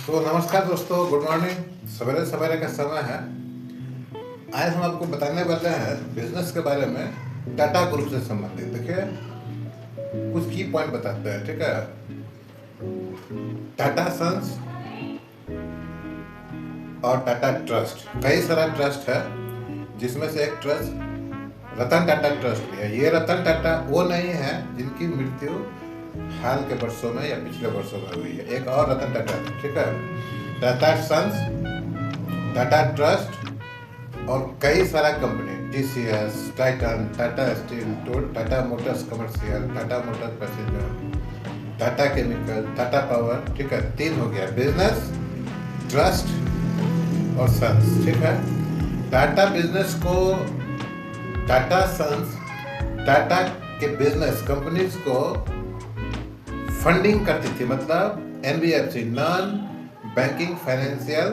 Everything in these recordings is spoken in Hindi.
तो नमस्कार दोस्तों, गुड मॉर्निंग। सवेरे सवेरे का समय है। आज हम आपको बताने वाले हैं बिजनेस के बारे में, टाटा ग्रुप से संबंधित। देखिए, कुछ की पॉइंट बताते हैं, ठीक है। टाटा सन्स और टाटा ट्रस्ट, कई सारा ट्रस्ट है, जिसमें से एक ट्रस्ट रतन टाटा ट्रस्ट भी है। ये रतन टाटा वो नहीं है जिनकी मृत्यु हाल के वर्षों में या पिछले वर्षों में हुई है। एक और रतन टाटा, ठीक है। टाटा सन्स, टाटा ट्रस्ट और कई सारा company, TCS, Titan, Tata steel, Tata Motors commercial, Tata Motors passenger, Tata chemical, Tata power, ठीक है। तीन हो गया, बिजनेस, ट्रस्ट और सन्स, ठीक है। टाटा बिजनेस को टाटा सन्स टाटा के बिजनेस कंपनीज को फंडिंग करती थी, मतलब NBFC, non banking financial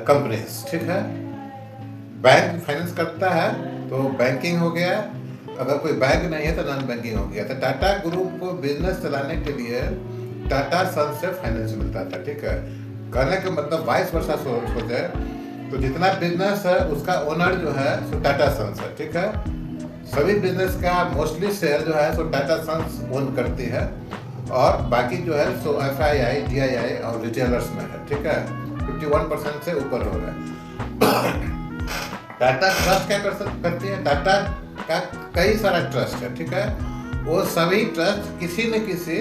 companies, ठीक है। बैंक फाइनेंस करता है तो बैंकिंग हो गया, अगर कोई बैंक नहीं है तो नॉन बैंकिंग हो गया। तो टाटा ग्रुप को बिजनेस चलाने के लिए टाटा सन्स से फाइनेंस मिलता था, ठीक है। कहने का मतलब 22 वर्ष सोचे तो जितना बिजनेस है उसका ओनर जो है सो टाटा सन्स है, ठीक है। सभी बिजनेस का मोस्टली शेयर जो है सो टाटा सन्स ओन करती है, और बाकी जो है सो एफआईआई, डीआईआई और रिटेलर्स में है, ठीक है। 51% से ऊपर हो रहा है। टाटा ट्रस्ट क्या करती है? टाटा का कई सारा ट्रस्ट है, ठीक है। वो सभी ट्रस्ट किसी न किसी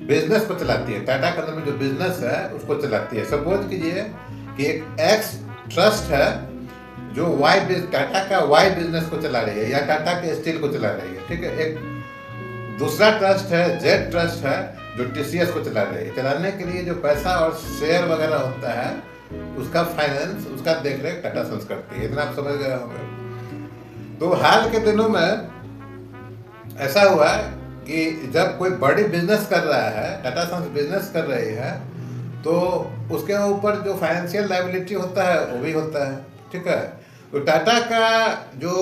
बिजनेस को चलाती है। टाटा के अंदर में जो बिजनेस है उसको चलाती है। सपोज कीजिए कि एक एक्स ट्रस्ट है जो टाटा का वाई बिजनेस को चला रही है या टाटा के स्टील को चला रही है, ठीक है। एक दूसरा ट्रस्ट है, जेड ट्रस्ट है, जो टीसीएस को चला रही है। चलाने के लिए जो पैसा और शेयर वगैरह होता है उसका फाइनेंस, उसका देख रेख टाटा सन्स करती है। इतना आप समझ गए होंगे। तो हाल के दिनों में ऐसा हुआ कि जब कोई बड़ी बिजनेस कर रहा है, टाटा सन्स बिजनेस कर रही है, तो उसके ऊपर जो फाइनेंशियल लायबिलिटी होता है वो भी होता है, ठीक है। तो टाटा का जो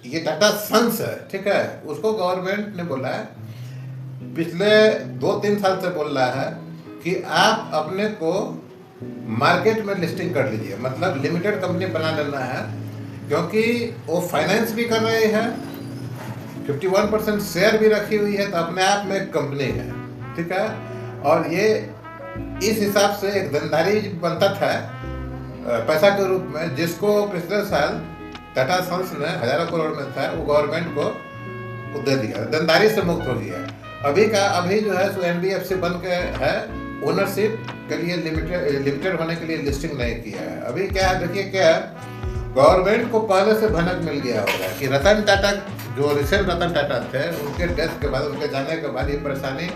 ये टाटा सन्स है, ठीक है, उसको गवर्नमेंट ने बोला है, पिछले 2-3 साल से बोल रहा है कि आप अपने को मार्केट में लिस्टिंग कर लीजिए, मतलब लिमिटेड कंपनी बना लेना है, क्योंकि वो फाइनेंस भी कर रही है, 51% शेयर भी रखी हुई है, तो अपने आप में एक कंपनी है, ठीक है। और ये इस हिसाब से एक धंधारी बनता था पैसा के रूप में, जिसको पिछले साल टाटा सन्स ने हजारों करोड़ में था, वो गवर्नमेंट को दे दिया, धंधारी से मुक्त हो गया। अभी जो है सो एनबीएफसी बन के है, ओनरशिप के लिए लिमिटेड होने के लिए लिस्टिंग नहीं किया है। अभी क्या है, देखिए क्या है, गवर्नमेंट को पहले से भनक मिल गया होगा कि रतन टाटा, जो रिसेंट रतन टाटा थे, उनके डेथ के बाद, उनके जाने के बाद ये परेशानी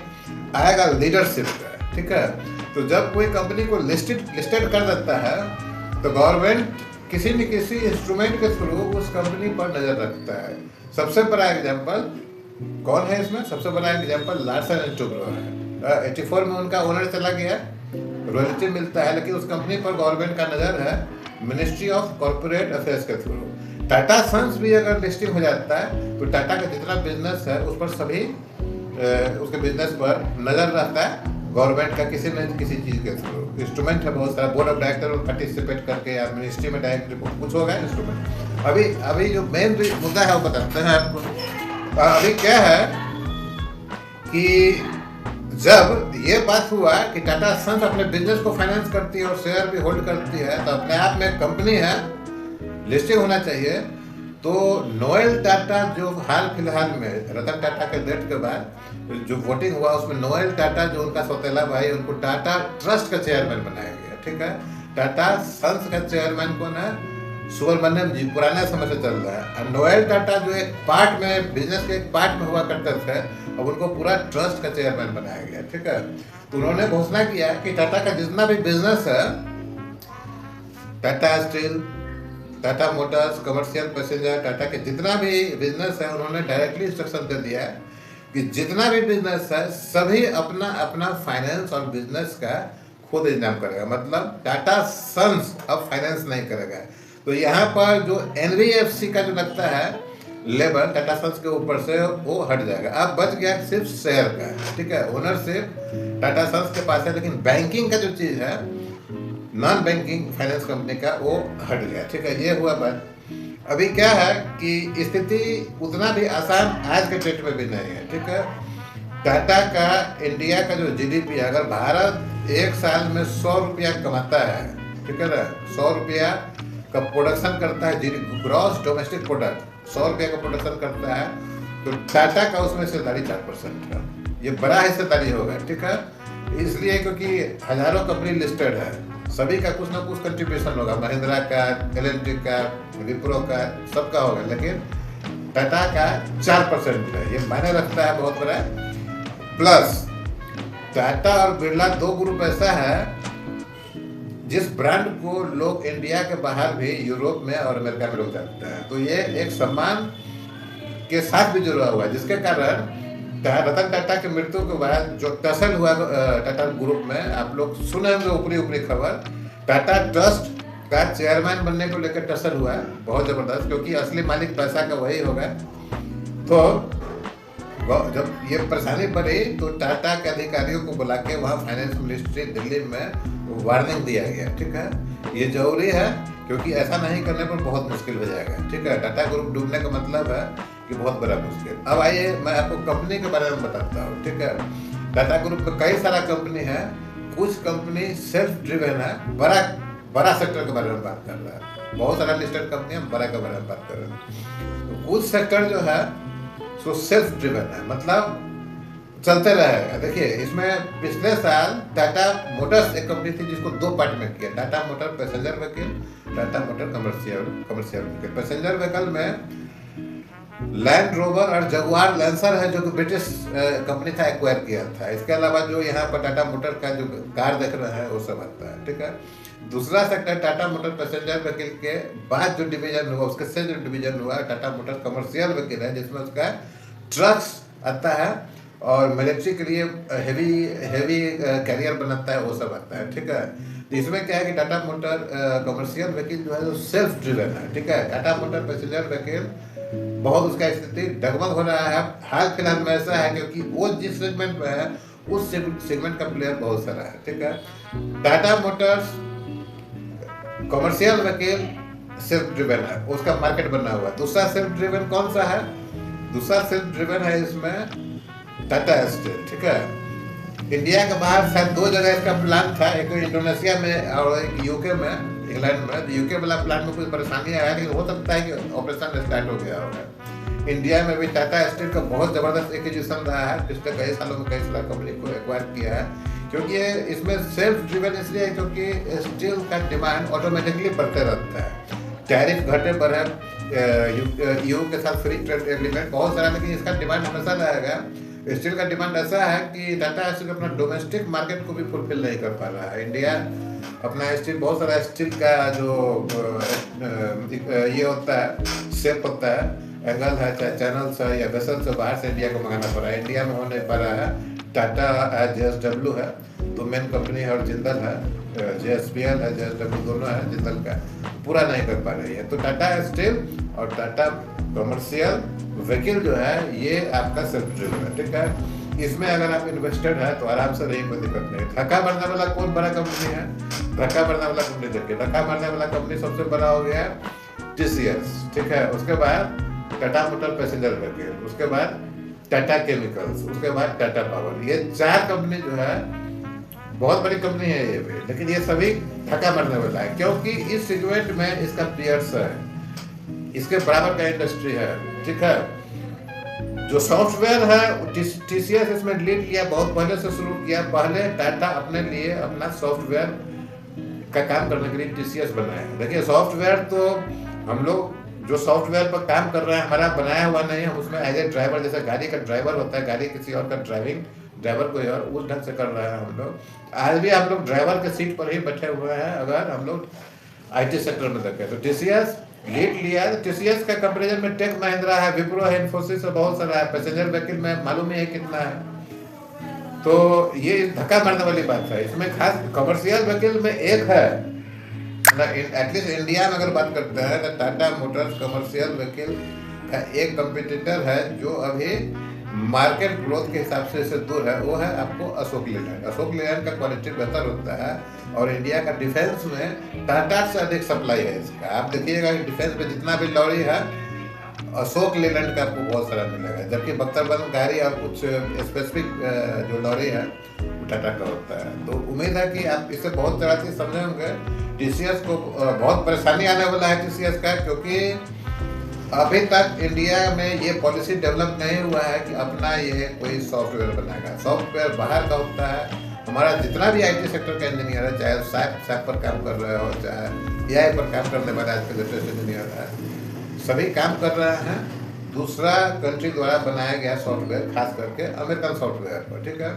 आएगा लीडरशिप का, ठीक है। तो जब कोई कंपनी को लिस्टेड कर देता है तो गवर्नमेंट किसी न किसी इंस्ट्रूमेंट के थ्रू उस कंपनी पर नजर रखता है। सबसे बड़ा एग्जांपल कौन है इसमें? सबसे बड़ा एग्जांपल लार्सन एंड टुब्रो है। 84 में उनका ओनर चला गया, रॉयल्टी मिलता है, लेकिन उस कंपनी पर गवर्नमेंट का नजर है मिनिस्ट्री ऑफ कॉर्पोरेट अफेयर्स के थ्रू। टाटा सन्स भी अगर लिस्टिंग हो जाता है तो टाटा का जितना बिजनेस है उस पर सभी उसके बिजनेस पर नजर रहता है गवर्नमेंट का, किसी न किसी चीज के थ्रू। इंस्ट्रूमेंट है बहुत सारा, बोर्ड ऑफ डायरेक्टर पार्टिसिपेट करके या मिनिस्ट्री में डायरेक्ट कुछ होगा इंस्ट्रूमेंट। अभी जो मेन मुद्दा है वो बताते हैं आपको। अभी क्या है कि जब ये बात हुआ कि टाटा सन्स अपने बिजनेस को फाइनेंस करती है और शेयर भी होल्ड करती है, तो अपने आप में कंपनी है, लिस्टिंग होना चाहिए। तो नोएल टाटा, जो हाल फिलहाल में रतन टाटा के डेथ के बाद जो वोटिंग हुआ, उसमें नोएल टाटा, जो उनका सौतेला भाई, उनको टाटा ट्रस्ट का चेयरमैन बनाया गया, ठीक है। टाटा सन्स का चेयरमैन कौन है? सुब्रमण्यम जी, पुराने समय से चल रहा है। और नोएल टाटा जो एक पार्ट में, बिजनेस के एक पार्ट में हुआ करते थे, अब उनको पूरा ट्रस्ट का चेयरमैन बनाया गया, ठीक है। तो उन्होंने घोषणा किया कि टाटा का जितना भी बिजनेस है, Tata steel, Tata Motors commercial passenger, Tata के जितना भी बिजनेस है, उन्होंने डायरेक्टली इंस्ट्रक्शन दे दिया है कि जितना भी बिजनेस है सभी अपना अपना फाइनेंस और बिजनेस का खुद इंतजाम करेगा। मतलब टाटा सन्स अब फाइनेंस नहीं करेगा। तो यहाँ पर जो एनबीएफसी का जो लगता है लेबर टाटा सन्स के ऊपर से वो हट जाएगा। अब बच गया सिर्फ शेयर का, ठीक है, ओनरशिप टाटा सन्स के पास है, लेकिन बैंकिंग का जो चीज़ है नॉन बैंकिंग फाइनेंस कंपनी का वो हट गया, ठीक है। ये हुआ बात। अभी क्या है कि स्थिति उतना भी आसान आज के डेट में भी नहीं है, ठीक है। टाटा का इंडिया का जो जीडीपी है, अगर भारत एक साल में 100 रुपया कमाता है, ठीक है ना, 100 रुपया का प्रोडक्शन करता है, ग्रॉस डोमेस्टिक प्रोडक्ट 100 रुपया का प्रोडक्शन करता है, तो टाटा का उसमें हिस्सेदारी 4% का, ये बड़ा हिस्सेदारी होगा, ठीक है। इसलिए क्योंकि हजारों कंपनी लिस्टेड है, सभी का कुछ ना कुछ कंट्रीब्यूशन होगा, महिंद्रा का, एल&टी का, विप्रो का, सबका होगा, लेकिन टाटा का 4% है, ये मायने रखता है बहुत बड़ा। प्लस टाटा और बिरला दो ग्रुप ऐसा है जिस ब्रांड को लोग इंडिया के बाहर भी, यूरोप में और अमेरिका में लोग जानते हैं, तो ये एक सम्मान के साथ भी जुड़ा हुआ है, जिसके कारण रतन टाटा की मृत्यु के बाद जो टसल हुआ टाटा ग्रुप में, आप लोग सुने होंगे ऊपरी ऊपरी खबर, टाटा ट्रस्ट का चेयरमैन बनने को लेकर टसल हुआ है बहुत जबरदस्त, क्योंकि असली मालिक पैसा का वही होगा। तो जब ये परेशानी पड़ी तो टाटा के अधिकारियों को बुला के वहाँ फाइनेंस मिनिस्ट्री दिल्ली में वार्निंग दिया गया, ठीक है। ये जरूरी है क्योंकि ऐसा नहीं करने पर बहुत मुश्किल हो जाएगा, ठीक है। टाटा ग्रुप डूबने का मतलब है कि बहुत बड़ा मुश्किल। अब आइए मैं आपको कंपनी के बारे में बताता हूँ, ठीक है। टाटा ग्रुप में कई सारा कंपनी है, कुछ कंपनी सेल्फ ड्रिवन है, बड़ा सेक्टर के बारे में बात कर रहा है, बहुत सारा लिस्टेड कंपनी है, बड़ा के बारे में बात कर रहे हैं। तो कुछ सेक्टर जो है सो सेल्फ ड्रिवन है, मतलब चलते रहेगा। देखिए इसमें पिछले साल टाटा मोटर्स एक कंपनी थी जिसको दो पार्ट में किया, Tata motor passenger vehicle, Tata motor commercial vehicle. Passenger vehicle में लैंड रोवर और जगुआर लैंसर है जो कि ब्रिटिश कंपनी था, एक्वायर किया था। इसके अलावा जो यहाँ पर टाटा मोटर का जो कार देख रहे हैं वो सब आता है, ठीक है। दूसरा sector Tata motor passenger vehicle के बाद जो डिवीजन हुआ, उसके से जो डिवीजन हुआ टाटा मोटर कमर्शियल व्हीकल है, जिसमें उसका ट्रक्स आता है और मिलिट्री के लिए हेवी कैरियर बनाता है, वो सब आता है, ठीक है। तो इसमें क्या है कि टाटा मोटर कमर्शियल व्हीकल जो है वो सेल्फ ड्रिवन है, ठीक है। टाटा मोटर पैसेंजर व्हीकल बहुत उसका स्थिति डगमग हो रहा है हाल फिलहाल में, ऐसा है क्योंकि वो जिस सेगमेंट में है उस सेगमेंट का प्लेयर बहुत सारा है, ठीक है। Tata Motors commercial vehicle self driven है, उसका मार्केट बना हुआ है। दूसरा सेल्फ ड्रिवन कौन सा है? दूसरा सेल्फ ड्रिवन है इसमें टाटा स्टील, ठीक है। इंडिया के बाहर शायद दो जगह इसका प्लांट था, एक इंडोनेशिया में और एक यूके में, इंग्लैंड में। यूके वाला प्लांट में कुछ परेशानी आया, लेकिन हो सकता है कि ऑपरेशन स्टार्ट हो गया होगा। इंडिया में भी टाटा स्टील का बहुत जबरदस्त एक्विजिशन रहा है, पिछले कई सालों में कई सारा कंपनी को एक्वायर किया है, क्योंकि इसमें सेल्फ ड्रिवन इसलिए है क्योंकि स्टील का डिमांड ऑटोमेटिकली बढ़ते रहता है। टैरिफ घटे बढ़े, यू के साथ फ्री ट्रेड एग्रीमेंट बहुत सारा, लेकिन इसका डिमांड हमेशा रहेगा। स्टील का डिमांड ऐसा है कि टाटा स्टील अपना डोमेस्टिक मार्केट को भी फुलफिल नहीं कर पा रहा है। इंडिया अपना स्टील, बहुत सारा स्टील का जो ये होता है, शेप होता है, एंगल है, चाहे चैनल्स है या वेसल्स है, बाहर से इंडिया को मंगाना पड़ रहा है, इंडिया में हो नहीं पा रहा है। टाटा है, JSW है, तो मेन कंपनी है, और जिंदल है, JSPL है, JSW दोनों है, जिंदल का पूरा नहीं कर पा रही है। तो टाटा स्टील और टाटा कमर्शियल व्हीकल जो है ये आपका सेल्फ ड्रिवन है, ठीक है। इसमें अगर आप इन्वेस्टेड है तो आराम से रही, कोई दिक्कत नहीं। धक्का मारने वाला कौन बड़ा कंपनी है? धक्का मारने वाला कंपनी देखिए, धक्का मारने वाला कंपनी सबसे बड़ा हो गया TCS, ठीक है। उसके बाद टाटा मोटर पैसेंजर व्हीकल, उसके बाद टाटा केमिकल्स, उसके बाद टाटा पावर। ये चार कंपनी जो है बहुत बड़ी कंपनी है ये भी, लेकिन ये सभी धक्का मारने वाला है क्योंकि इस सेगमेंट में इसका प्लेयर्स है, इसके बराबर का इंडस्ट्री है, ठीक है। जो सॉफ्टवेयर है TCS इसमें लीड लिया, बहुत पहले से शुरू किया। पहले टाटा अपने लिए अपना सॉफ्टवेयर का काम करने के लिए TCS बनाया। देखिए सॉफ्टवेयर तो हम लोग जो सॉफ्टवेयर पर काम कर रहे हैं हमारा बनाया हुआ नहीं है, उसमें एज ए ड्राइवर, जैसे गाड़ी का ड्राइवर होता है, गाड़ी किसी और का ड्राइविंग ड्राइवर कोई और, उस ढंग से कर रहे हैं हम लोग। आज भी हम लोग ड्राइवर के सीट पर ही बैठे हुए हैं अगर हम लोग IT सेक्टर में देखें तो। TCS लीड लिया, TCS का कंपेरिजन में टेक महिंद्रा है, विप्रो है, इन्फोसिस बहुत सारा है। पैसेंजर व्हीकल में मालूम ही है कितना है। तो ये धक्का मारने वाली बात है। इसमें खास कमर्शियल व्हीकल में एक है ना, एटलीस्ट इंडिया में अगर बात करते हैं तो टाटा मोटर्स कमर्शियल व्हीकल का एक कंपटीटर है जो अभी मार्केट ग्रोथ के हिसाब से इससे दूर है, वो है आपको अशोक लेलैंड। अशोक लेलैंड का क्वालिटी बेहतर होता है और इंडिया का डिफेंस में टाटा से अधिक सप्लाई है इसका। आप देखिएगा कि डिफेंस में जितना भी लॉरी है अशोक लेलैंड का आपको बहुत सारा मिलेगा, जबकि बख्तरबंद गाड़ी और कुछ स्पेसिफिक जो लॉरी है वो टाटा का होता है। तो उम्मीद है कि आप इससे बहुत तरह चीज समझे होंगे। टीसीएस को बहुत परेशानी आने वाला है टीसीएस का, क्योंकि अभी तक इंडिया में ये पॉलिसी डेवलप नहीं हुआ है कि अपना ये कोई सॉफ्टवेयर बनाएगा। सॉफ्टवेयर बाहर का होता है। हमारा जितना भी आईटी सेक्टर का इंजीनियर है, चाहे सैप पर काम कर रहे हो, चाहे एआई पर काम करने वाले आज के लेटेस्ट इंजीनियर है, सभी काम कर रहे हैं दूसरा कंट्री द्वारा बनाया गया सॉफ्टवेयर, खास करके अमेरिकन सॉफ्टवेयर पर। ठीक है,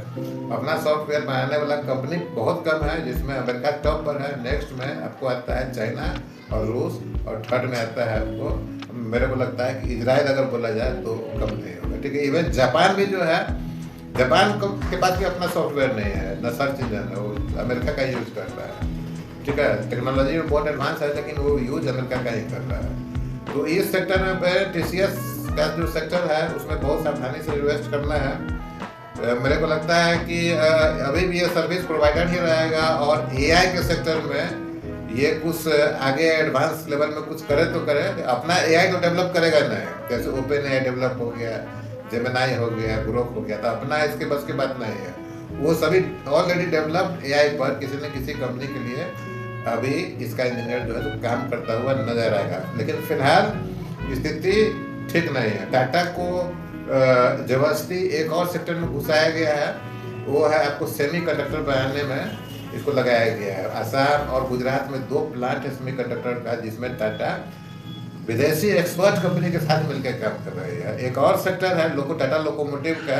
अपना सॉफ्टवेयर बनाने वाला कंपनी बहुत कम है, जिसमें अमेरिका टॉप पर है। नेक्स्ट में आपको आता है चाइना और रूस, और थर्ड में आता है आपको, मेरे को लगता है कि इजराइल अगर बोला जाए तो कम नहीं होगा। ठीक है, इवन जापान भी जो है, जापान के पास भी अपना सॉफ्टवेयर नहीं है, न सर्च इंजन है, वो अमेरिका का यूज कर रहा है। ठीक है, टेक्नोलॉजी में बहुत एडवांस है, लेकिन वो यूज अमेरिका का ही कर रहा है। तो इस सेक्टर में टीसीएस का जो सेक्टर है उसमें बहुत सावधानी से इन्वेस्ट करना है। मेरे को लगता है कि अभी भी ये सर्विस प्रोवाइडर ही रहेगा, और एआई के सेक्टर में ये कुछ आगे एडवांस लेवल में कुछ करे तो करे, अपना एआई तो डेवलप करेगा नहीं। जैसे ओपन एआई डेवलप हो गया, जेमिनाई हो गया, ग्रोक हो गया, तो अपना इसके बस की बात नहीं है। वो सभी ऑलरेडी डेवलप्ड एआई पर किसी न किसी कंपनी के लिए अभी इसका इंजीनियर जो है तो काम करता हुआ नजर आएगा। लेकिन फिलहाल स्थिति ठीक नहीं है। टाटा को जबरदस्ती एक और सेक्टर में घुसाया गया है, वो है आपको सेमीकंडक्टर बनाने में इसको लगाया गया है। असम और गुजरात में 2 प्लांट है सेमीकंडक्टर का, जिसमें टाटा विदेशी एक्सपर्ट कंपनी के साथ मिलकर काम कर रही है। एक और सेक्टर है टाटा लोकोमोटिव का,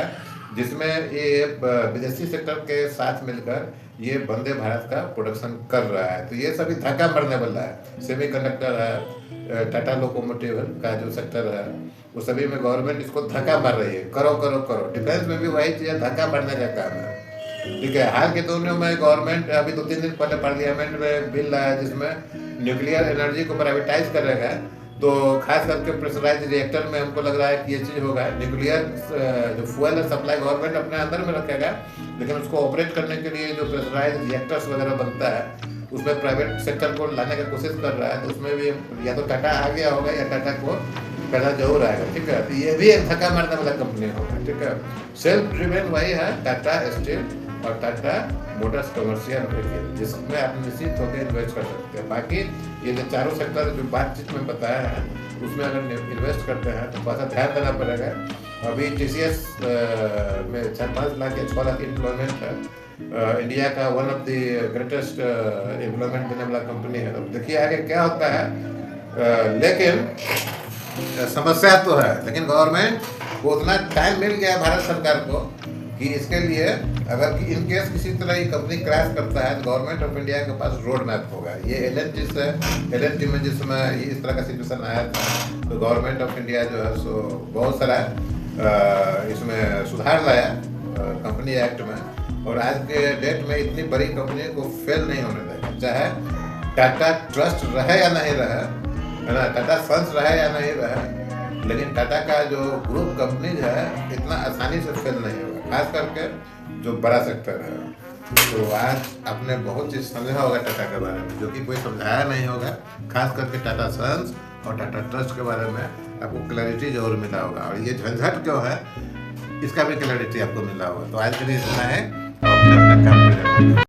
जिसमें ये विदेशी सेक्टर के साथ मिलकर ये वंदे भारत का प्रोडक्शन कर रहा है। तो ये सभी धक्का मरने वाला है। सेमीकंडक्टर है, टाटा लोकोमोटिव का जो सेक्टर है, वो सभी में गवर्नमेंट इसको धक्का मार रही है, करो करो करो। डिफेंस में भी वही चीज़, धक्का मारने का काम है। ठीक है, हाल के दिनों में गवर्नमेंट अभी 2-3 दिन पहले पार्लियामेंट में बिल लाया जिसमें न्यूक्लियर एनर्जी को प्राइवेटाइज करेगा। तो खास करके प्रेशराइज रिएक्टर में हमको लग रहा है कि ये चीज़ होगा। न्यूक्लियर जो फ्यूल सप्लाई गवर्नमेंट अपने अंदर में रखेगा, लेकिन उसको ऑपरेट करने के लिए जो प्रेशराइज रिएक्टर्स वगैरह बनता है, उसमें प्राइवेट सेक्टर को लाने का कोशिश कर रहा है। तो उसमें भी या तो टाटा आ गया होगा या टाटा को पहला जरूर आएगा। ठीक है, तो ये भी एक धक्का मारने वाला कंपनी होगा। ठीक है, सेल्फ ड्रिवेन वही है टाटा स्टील और टाटा मोटर्स कमर्शियल व्हीकल, जिसमें आप निश्चित होकर इन्वेस्ट कर सकते हैं। बाकी ये जो चारों सेक्टर जो बातचीत में बताया है, उसमें अगर इन्वेस्ट करते हैं तो थोड़ा सा ध्यान देना पड़ेगा। अभी टीसीएस में 4-5 लाख या 6 लाख एम्प्लॉयमेंट है। इंडिया का one of the greatest employment देने वाला कंपनी है। तो देखिए आगे क्या होता है। लेकिन समस्या तो है, लेकिन गवर्नमेंट को उतना टाइम मिल गया भारत सरकार को कि इसके लिए अगर इन केस किसी तरह ये कंपनी क्रैश करता है तो गवर्नमेंट ऑफ इंडिया के पास रोड मैप होगा। ये एल&टी में जिस समय इस तरह का सिचुएशन आया था, तो गवर्नमेंट ऑफ इंडिया जो है सो बहुत सारा इसमें सुधार लाया कंपनी एक्ट में, और आज के डेट में इतनी बड़ी कंपनी को फेल नहीं होने देगा। चाहे टाटा ट्रस्ट रहे या नहीं रहे, है ना, टाटा सन्स रहे या नहीं रहे, लेकिन टाटा का जो ग्रुप कंपनीज है इतना आसानी से फेल नहीं होगा, खास करके जो बड़ा सेक्टर है। तो आज आपने बहुत चीज़ समझा होगा टाटा के बारे में, जो कि कोई समझाया नहीं होगा। खास करके टाटा सन्स और टाटा ट्रस्ट के बारे में आपको क्लैरिटी जरूर मिला होगा, और ये झंझट क्यों है इसका भी क्लैरिटी आपको मिला होगा। तो आज के लिए इतना है, अपने अपना काम करें।